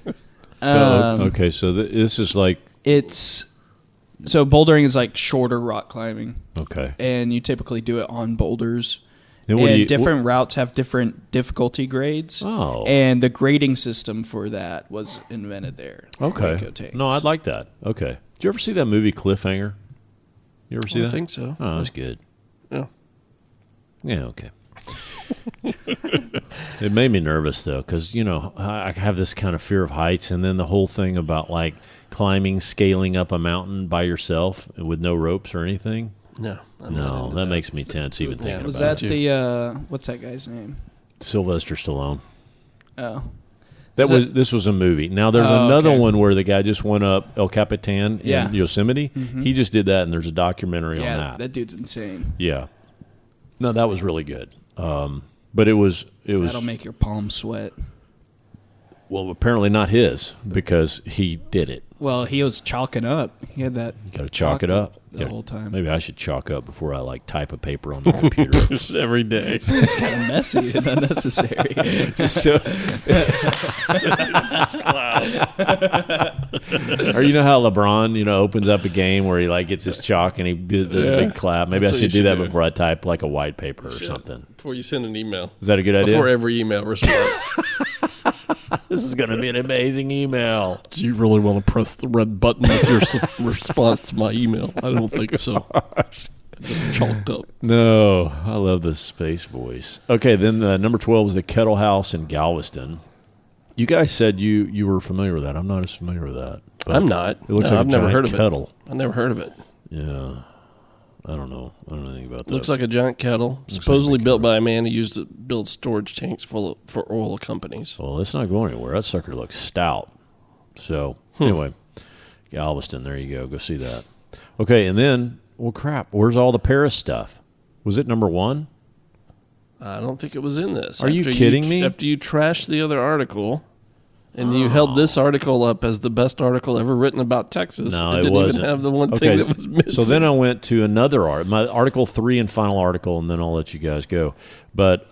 Okay, so this is like... So bouldering is like shorter rock climbing. Okay. And you typically do it on boulders. And different routes have different difficulty grades. Oh. And the grading system for that was invented there. Okay. Waco tanks. No, I'd like that. Okay. Did you ever see that movie Cliffhanger? You ever see that? I think so. Oh, that's good. Yeah. Yeah, okay. It made me nervous, though, because, I have this kind of fear of heights, and then the whole thing about, like, climbing, scaling up a mountain by yourself with no ropes or anything. No. That makes me tense even thinking about it. Was that the, what's that guy's name? Sylvester Stallone. Oh. This was a movie. Now, there's another one where the guy just went up El Capitan in Yosemite. Mm-hmm. He just did that, and there's a documentary on that. Yeah, that dude's insane. Yeah. No, that was really good. But it was... That'll make your palms sweat. Well, apparently not his, because he did it. Well, he was chalking up. He had that... You got to chalk it up. The whole time. Maybe I should chalk up before I, type a paper on the computer. Just every day. It's kind of messy and unnecessary. Just so... That's cloud. Or you know how LeBron, opens up a game where he, gets his chalk and he does a big clap? Maybe That's I should do that before I type, a white paper or something. Before you send an email. Is that a good idea? Before every email response. This is going to be an amazing email. Do you really want to press the red button with your response to my email? I don't think so. Just chalked up. No, I love the space voice. Okay, then number 12 is the Kettle House in Galveston. You guys said you were familiar with that. I'm not as familiar with that. I'm not. It looks like I've a never giant heard of kettle. it. I never heard of it. Yeah. I don't know. I don't know anything about that. Looks like a giant kettle, supposedly built by a man who used to build storage tanks for oil companies. Well, it's not going anywhere. That sucker looks stout. So, anyway, Galveston, there you go. Go see that. Okay, and then, well, crap, where's all the Paris stuff? Was it number 1? I don't think it was in this. Are you kidding me? After you trashed the other article, and you held this article up as the best article ever written about Texas. No, it didn't wasn't. even have the one thing that was missing. So then I went to another my Article 3 and final article, and then I'll let you guys go. But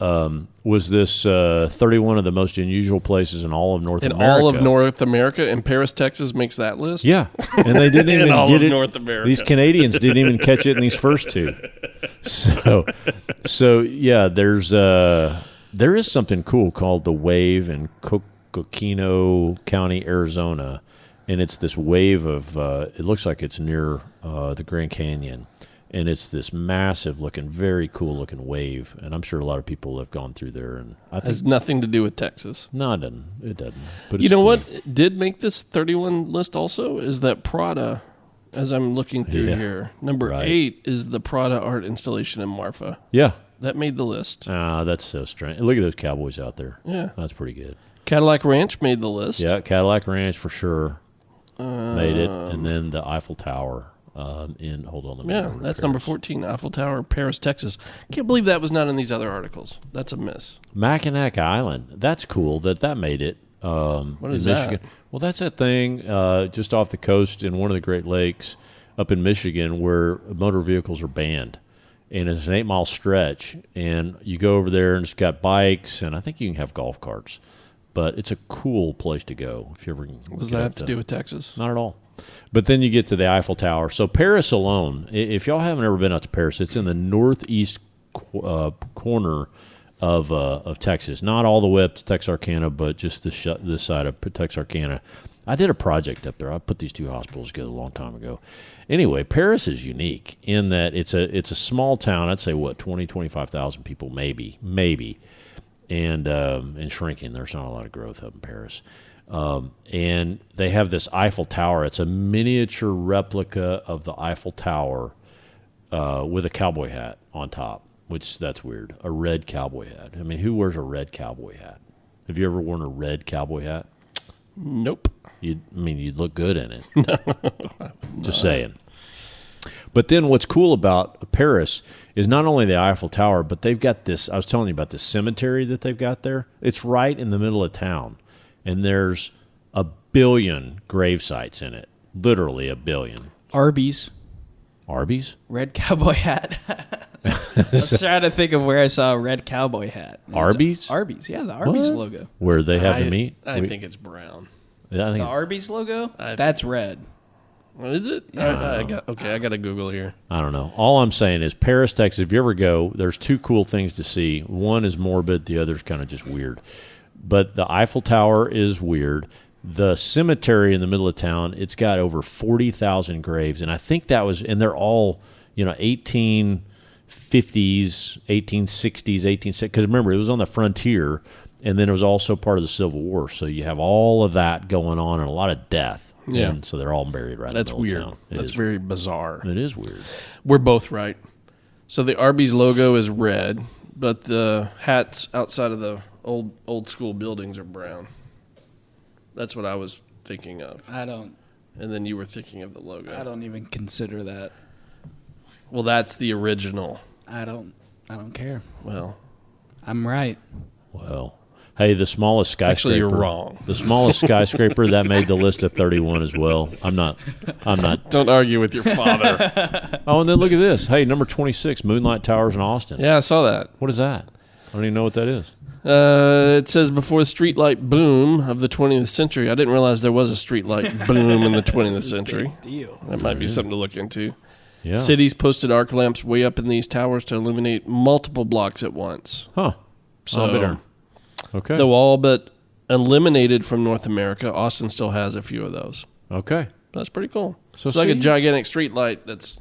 was this 31 of the most unusual places in all of North America? In all of North America, and Paris, Texas makes that list? Yeah, and they didn't even all get of it. North America. These Canadians didn't even catch it in these first two. So yeah, there is something cool called the Wave in Coquino County, Arizona, and it's this wave of it looks like it's near the Grand Canyon, and it's this massive looking, very cool looking wave, and I'm sure a lot of people have gone through there, and I think has nothing to do with Texas. No, it doesn't. But you it's know cool. what did make this 31 list also is that Prada, as I'm looking through here, number 8 is the Prada art installation in Marfa. Yeah, that made the list. That's so strange. Look at those cowboys out there. Yeah, that's pretty good. Cadillac Ranch made the list. Yeah, Cadillac Ranch for sure made it, and then the Eiffel Tower. That's number 14, Eiffel Tower, Paris, Texas. Can't believe that was not in these other articles. That's a miss. Mackinac Island. That's cool that made it. What is Michigan. that? Well, that's that thing just off the coast in one of the Great Lakes up in Michigan where motor vehicles are banned. And it's an 8-mile stretch, and you go over there, and it's got bikes, and I think you can have golf carts. But it's a cool place to go if you ever can. What does that have to do with Texas? Not at all. But then you get to the Eiffel Tower. So Paris alone, if y'all haven't ever been out to Paris, it's in the northeast corner of Texas. Not all the way up to Texarkana, but just this side of Texarkana. I did a project up there. I put these two hospitals together a long time ago. Anyway, Paris is unique in that it's a small town. I'd say, 25,000 people, maybe. And shrinking. There's not a lot of growth up in Paris. And they have this Eiffel Tower. It's a miniature replica of the Eiffel Tower with a cowboy hat on top, which that's weird. A red cowboy hat. I mean, who wears a red cowboy hat? Have you ever worn a red cowboy hat? Nope. You'd look good in it. Just saying. But then what's cool about Paris is not only the Eiffel Tower, but they've got this, I was telling you about this cemetery that they've got there. It's right in the middle of town. And there's 1 billion grave sites in it. Literally 1 billion. Arby's. Arby's? Red cowboy hat. I was trying to think of where I saw a red cowboy hat. Arby's? Arby's, yeah, the Arby's What? logo. Where they have the meat? I think it's brown. Yeah, I think The Arby's logo? I That's red. What is it? I got to Google here. I don't know. All I'm saying is Paris, Texas, if you ever go, there's two cool things to see. One is morbid. The other's kind of just weird. But the Eiffel Tower is weird. The cemetery in the middle of town, it's got over 40,000 graves. And I think that was, and they're all, 1850s, 1860s, because remember, it was on the frontier, and then it was also part of the Civil War. So you have all of that going on and a lot of death. Yeah. And so they're all buried right in the middle weird. of town. That's very bizarre. It is weird. We're both right. So the Arby's logo is red, but the hats outside of the old school buildings are brown. That's what I was thinking of. And then you were thinking of the logo. I don't even consider that. Well, that's the original. I don't care. Well, I'm right. Well, hey, the smallest skyscraper. Actually, you're wrong. The smallest skyscraper that made the list of 31 as well. I'm not. Don't argue with your father. Oh, and then look at this. Hey, number 26, Moonlight Towers in Austin. Yeah, I saw that. What is that? I don't even know what that is. It says before the streetlight boom of the 20th century. I didn't realize there was a streetlight boom in the 20th century. Deal. That might be something to look into. Yeah. Cities posted arc lamps way up in these towers to illuminate multiple blocks at once. Huh. So, I'll be darned. Okay. though all but eliminated from North America, Austin still has a few of those. Okay. That's pretty cool. So It's like a see? gigantic streetlight that's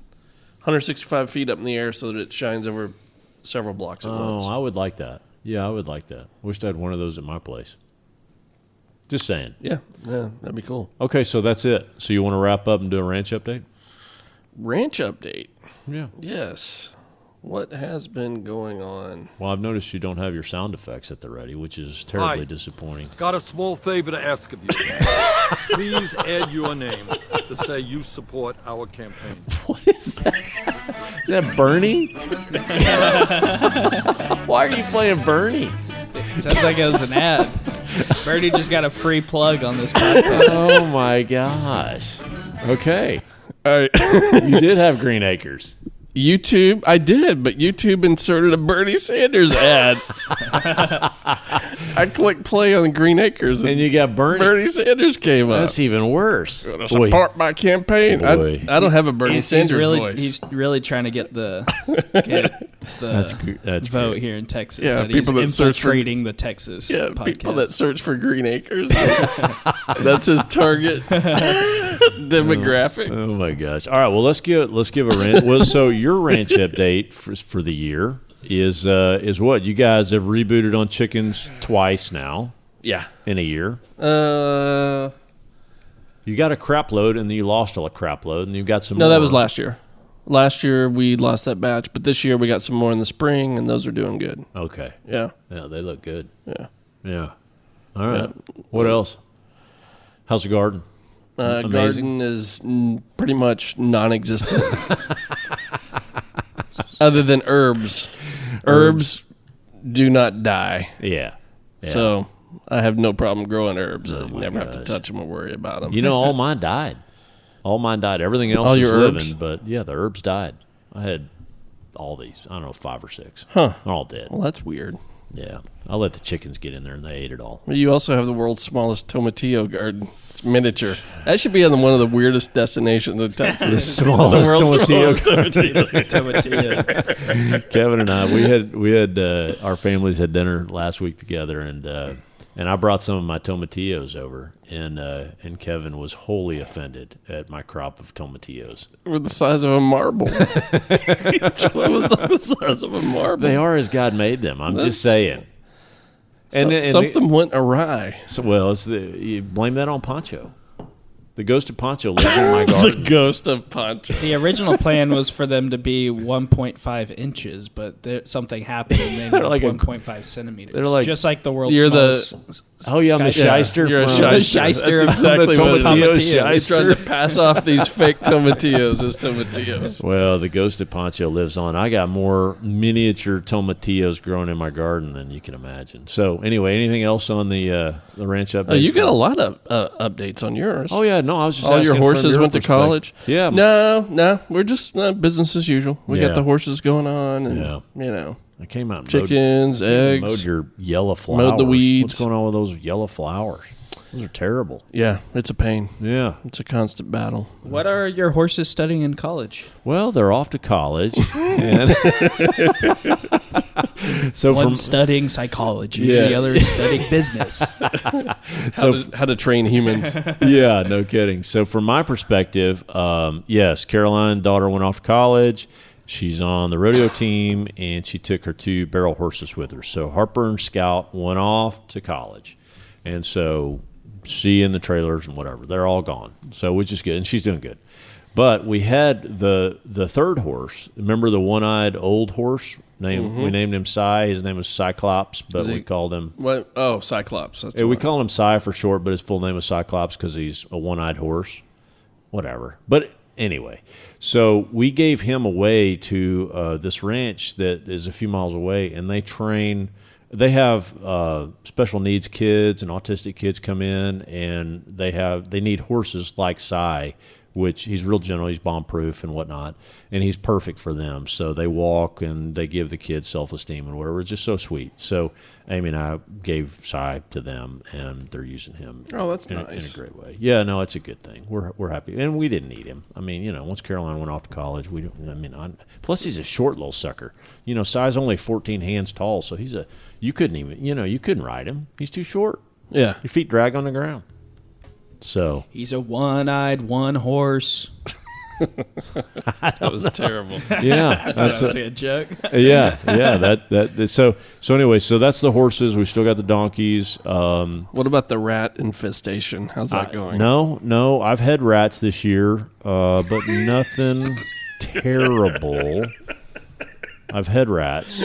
165 feet up in the air so that it shines over several blocks at once. Oh, I would like that. Yeah, I would like that. Wish I had one of those at my place. Just saying. Yeah, that'd be cool. Okay, so that's it. So you want to wrap up and do a ranch update? Ranch update. Yeah. Yes. What has been going on? Well, I've noticed you don't have your sound effects at the ready, which is terribly Hi. disappointing. Got a small favor to ask of you. Please add your name to say you support our campaign. What is that? Is that Bernie? Why are you playing Bernie? Sounds like it was an ad. Bernie just got a free plug on this podcast. Oh my gosh. Okay. All right. You did have Green Acres. YouTube, I did, but YouTube inserted a Bernie Sanders ad. I clicked play on Green Acres, And you got Bernie. Sanders came up. That's even worse. Gonna support my campaign. Boy. I don't have a Bernie Sanders voice. He's really trying to get the That's vote great. here in Texas. Yeah, that he's people that search for- infiltrating the Texas Yeah, podcast. people that search for Green Acres. That's his target demographic. Oh my gosh! All right, well let's give a ranch. Well, so your ranch update for the year is what? You guys have rebooted on chickens twice now Yeah. in a year. No, You got a crap load, and then you lost a crap load, and you got some. that more. was last year. Last year we lost that batch, but this year we got some more in the spring, and those are doing good. Okay. Yeah. Yeah, they look good. Yeah. Yeah. All right. What else? How's the garden? Amazing. Garden is pretty much non-existent, other than herbs. Herbs do not die, Yeah. so I have no problem growing herbs. I my never have to gosh. touch them or worry about them. You know, all mine died. Everything else All is your living, herbs? but yeah, the herbs died. I had all these. I don't know, 5 or 6. Huh. They're all dead. Well, that's weird. Yeah, I let the chickens get in there, and they ate it all. You also have the world's smallest tomatillo garden. It's miniature. That should be on one of the weirdest destinations in Texas. The smallest tomatillo. Tomatillos. Kevin and I, we had our families had dinner last week together, and I brought some of my tomatillos over, and Kevin was wholly offended at my crop of tomatillos. Were the size of a marble. It was like the size of a marble. They are as God made them. I'm just saying. Something went awry. So, well, you blame that on Pancho. The ghost of Pancho lives in my garden. The ghost of Pancho. The original plan was for them to be 1.5 inches, but something happened and they made like 1.5 centimeters. they're like- just like the world's You're the- smallest. Oh, yeah, I'm the shyster. You're a from- shyster. The shyster That's of exactly the what it tomatillo is. shyster. He's trying to pass off these fake tomatillos as tomatillos. Well, the ghost of Pancho lives on. I got more miniature tomatillos growing in my garden than you can imagine. So, anyway, anything else on the ranch update? Oh, you got a lot of updates on yours. Oh, yeah, no, I was just All asking your from horses your went to perspective. college? Yeah. No, we're just business as usual. We Yeah. got the horses going on, and Yeah. I came out and chickens, mowed eggs. your yellow flowers. mowed the weeds. What's going on with those yellow flowers? Those are terrible. Yeah, it's a pain. Yeah. It's a constant battle. What are your horses studying in college? Well, they're off to college. And so One's studying psychology, Yeah. and the other is studying business. How to train humans. yeah, no kidding. So from my perspective, yes, Caroline, daughter, went off to college. She's on the rodeo team, and she took her 2 barrel horses with her. So Harper and Scout went off to college. And so she and the trailers and whatever, they're all gone. So which is good, and she's doing good. But we had the third horse. Remember the one-eyed old horse? We named him Cy. His name was Cyclops, but we called him... What? Oh, Cyclops. That's Yeah, we what. call him Cy for short, but his full name is Cyclops because he's a one-eyed horse. Whatever. But anyway, so we gave him away to this ranch that is a few miles away, and they train... They have special needs kids and autistic kids come in, and they need horses like Cy, which he's real gentle, he's bomb-proof and whatnot, and he's perfect for them. So they walk, and they give the kids self-esteem and whatever. It's just so sweet. So Amy and I gave Cy to them, and they're using him Oh, that's in nice. a great way. Yeah, no, it's a good thing. We're happy. And we didn't need him. I mean, once Caroline went off to college, plus he's a short little sucker. Cy's only 14 hands tall, so you couldn't ride him. He's too short. Yeah. Your feet drag on the ground. So He's a one-eyed, one-horse. That was terrible. yeah, That's a joke. yeah. So anyway, so that's the horses. We still got the donkeys. What about the rat infestation? How's that going? No, I've had rats this year, but nothing terrible. I've had rats.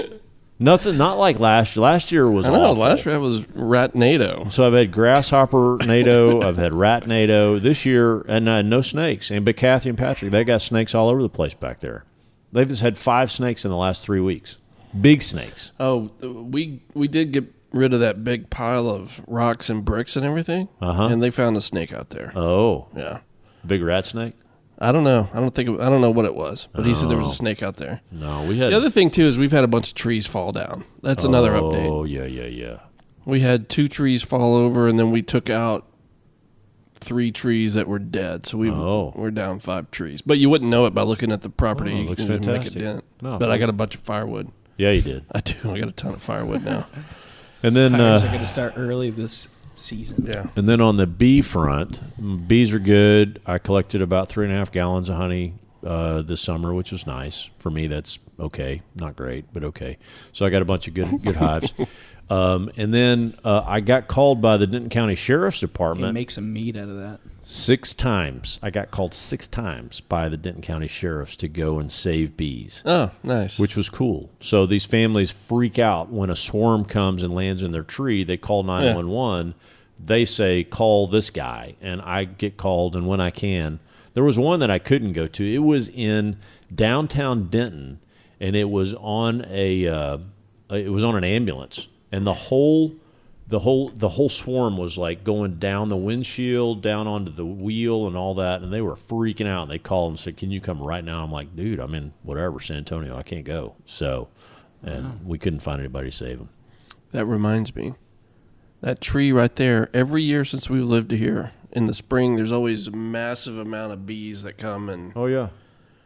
Nothing, not like last year. Last year was I know. awful. Last year was ratnado. So I've had grasshopper NATO, I've had rat NATO this year, and no snakes. But Kathy and Patrick, they got snakes all over the place back there. They've just had 5 snakes in the last 3 weeks. Big snakes. Oh, we did get rid of that big pile of rocks and bricks and everything, and they found a snake out there. Oh, Yeah. big rat snake? I don't know. I don't know what it was, but he said there was a snake out there. No, we had. The other thing too is we've had a bunch of trees fall down. That's another update. Oh, yeah. We had 2 trees fall over, and then we took out 3 trees that were dead. So we're down 5 trees. But you wouldn't know it by looking at the property. Oh, it looks You can fantastic. Make a dent. No, but I fine. got a bunch of firewood. Yeah, you did. I do. I got a ton of firewood now. And then Fires are going to start early this season. Yeah. And then on the bee front, bees are good. I collected about 3.5 gallons of honey this summer, which was nice. For me, that's okay. Not great, but okay. So I got a bunch of good hives. And then I got called by the Denton County Sheriff's You Department make some meat out of that. 6 times. I got called 6 times by the Denton County Sheriffs to go and save bees. Oh, nice. Which was cool. So these families freak out when a swarm comes and lands in their tree. They call 911. They say, call this guy. And I get called, and when I can. There was one that I couldn't go to. It was in downtown Denton, and it was on an ambulance. And the whole swarm was like going down the windshield, down onto the wheel and all that, and they were freaking out. And they called and said, "Can you come right now?" I'm like, "Dude, I'm in whatever, San Antonio. I can't go." So, and we couldn't find anybody to save them. That reminds me. That tree right there, every year since we've lived here, in the spring, there's always a massive amount of bees that come and... Oh, yeah.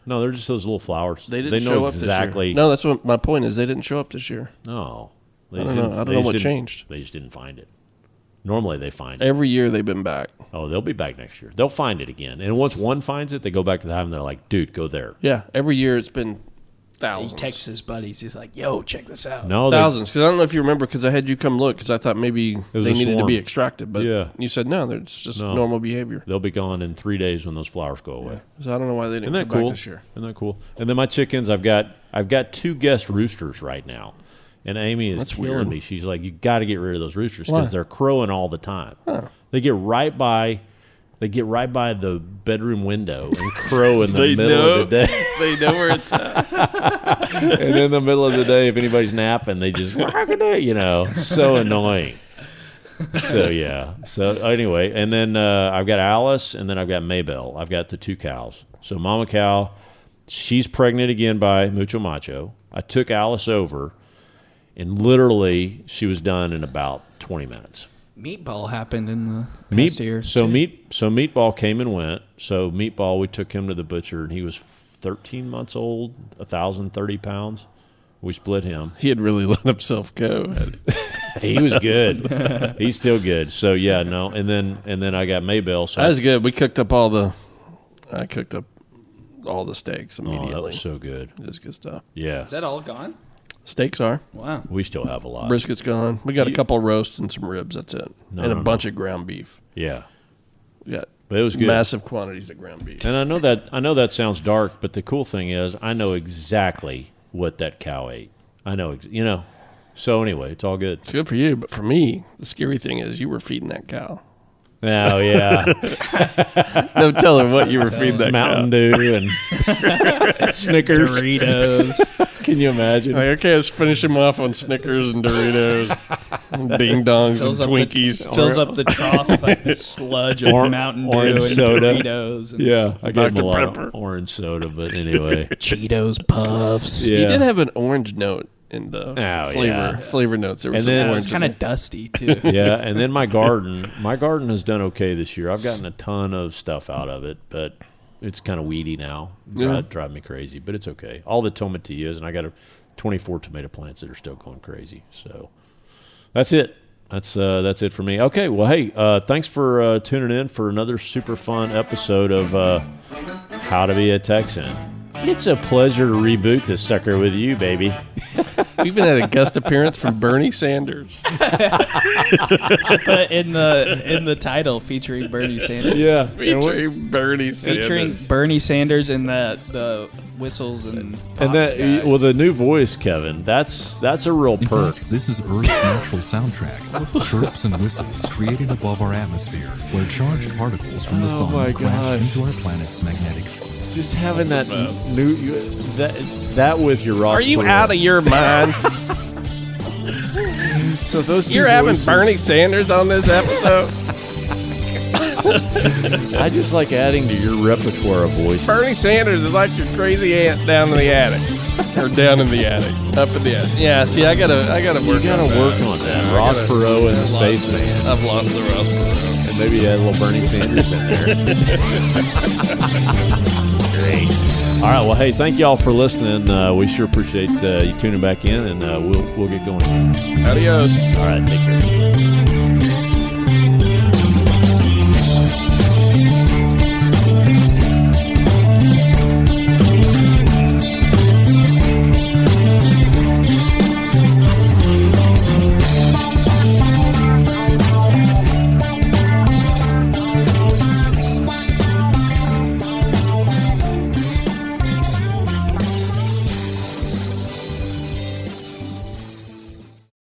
No, they're just those little flowers. They didn't know show exactly. up this year. No, that's what my point is. They didn't show up this year. No. I don't know what changed. They just didn't find it. Normally they find it. Every year they've been back. Oh, they'll be back next year. They'll find it again. And once one finds it, they go back to the hive and they're like, dude, go there. Yeah, every year it's been He thousands. texts his buddies. He's like, "Yo, check this out." No, Thousands. Because I don't know if you remember, because I had you come look, because I thought maybe was they a needed to swarm. be extracted. But Yeah. you said no, it's just No. normal behavior. they'll be gone in 3 days when those flowers go away. So I don't know why they didn't Isn't that come cool? back this year. Isn't that cool? And then my chickens, I've got 2 guest roosters right now. And Amy is That's killing weird. me. She's like, you got to get rid of those roosters Why? because they're crowing all the time. They get right by the bedroom window and crow in the middle of the day. They know where it's at. And in the middle of the day, if anybody's napping, they just, so annoying. So, yeah. So, anyway, and then I've got Alice, and then I've got Maybelle. I've got the 2 cows. So, Mama Cow, she's pregnant again by Mucho Macho. I took Alice over, and literally, she was done in about 20 minutes. Meatball happened in the past year. So Meatball came and went. So Meatball, we took him to the butcher, and he was 13 months old, 1,030 pounds. We split him. He had really let himself go. He was good. He's still good. So yeah, no. And then I got Maybelle. So That was good. I cooked up all the steaks immediately. that was so good. It was good stuff. Yeah, Is that all gone? Steaks are. Wow. we still have a lot. Brisket's gone. We got a couple roasts and some ribs. That's it. And a bunch of ground beef. Yeah, We got but it was good. massive quantities of ground beef. And I know that sounds dark, but the cool thing is I know exactly what that cow ate. I know, So anyway, it's all good. It's good for you, but for me, the scary thing is you were feeding that cow. Oh yeah, No telling what you were feeding that Mountain cow. Dew and Snickers, Doritos. Can you imagine? Like, okay, let's finish him off on Snickers and Doritos, and Ding Dongs and Twinkies. Fills up the trough with like the sludge of Mountain Dew orange and soda. Doritos. And Yeah, I gave him a Dr. lot Pepper. of orange soda, but anyway. Cheetos Puffs. Yeah. He did have an orange note in the flavor notes. There was And some then- It orange. was kind of dusty too. Yeah, and then my garden has done okay this year. I've gotten a ton of stuff out of it, but it's kind of weedy now. Drive me crazy, but it's okay. All the tomatillas, and I got 24 tomato plants that are still going crazy. So that's it. That's it for me. Okay, well, hey, thanks for tuning in for another super fun episode of How to Be a Texan. It's a pleasure to reboot this sucker with you, baby. We even had a guest appearance from Bernie Sanders. But in the title, featuring Bernie Sanders. Yeah, Featuring Bernie Sanders. Featuring Bernie Sanders and the whistles and pops and that guy. well, the new voice, Kevin. That's a real In perk. fact, this is Earth's natural soundtrack. Chirps and whistles created above our atmosphere, where charged particles from the sun my crash gosh. into our planet's magnetic field. Just having that new that with your Ross. Are you Perot. out of your mind? So those two You're having voices- Bernie Sanders on this episode? I just like adding to your repertoire of voices. Bernie Sanders is like your crazy aunt down in the attic. Or down in the attic. Up in the attic. Yeah, see, I gotta work You gotta on that. work on that. Ross Perot and the Spaceman. I've lost the Ross Perot. And maybe add a little Bernie Sanders in there. That's great. All right. Well, hey, thank y'all for listening. We sure appreciate you tuning back in, and we'll get going. Adios. All right. Take care.